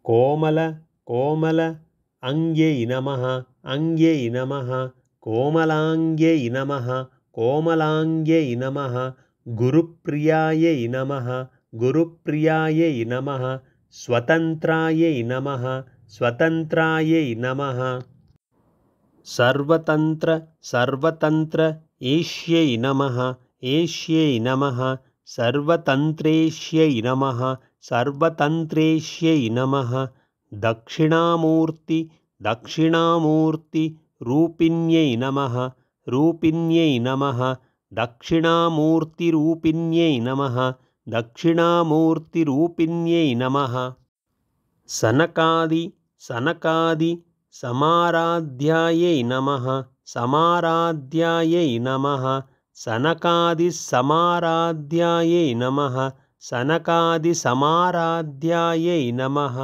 कोमल कोमल अंग्यै नमः अंग्यै नमः कोमलांग्यै नमः कोमलांग्यै नमः गुरुप्रियायै नमः गुरुप्रियायै नमः स्वतन्त्रायै नमः स्वतन्त्रायै नमः सर्वतन्त्र सर्वतन्त्र एष्यै नमः एष्यै नमः सर्वतन्त्रेष्यै नमः सर्वतन्त्रेष्यै नमः दक्षिणामूर्ति दक्षिणामूर्ति रूपिण्यै नमः रूपिण्यै नमः दक्षिणामूर्तिरूपिण्यै नमः दक्षिणामूर्तिरूपिण्यै नमः सनकादि सनकादि समाराध्यायै नमः समाराध्यायै नमः सनकादिसमाराध्यायै नमः सनकादिसमाराध्यायै नमः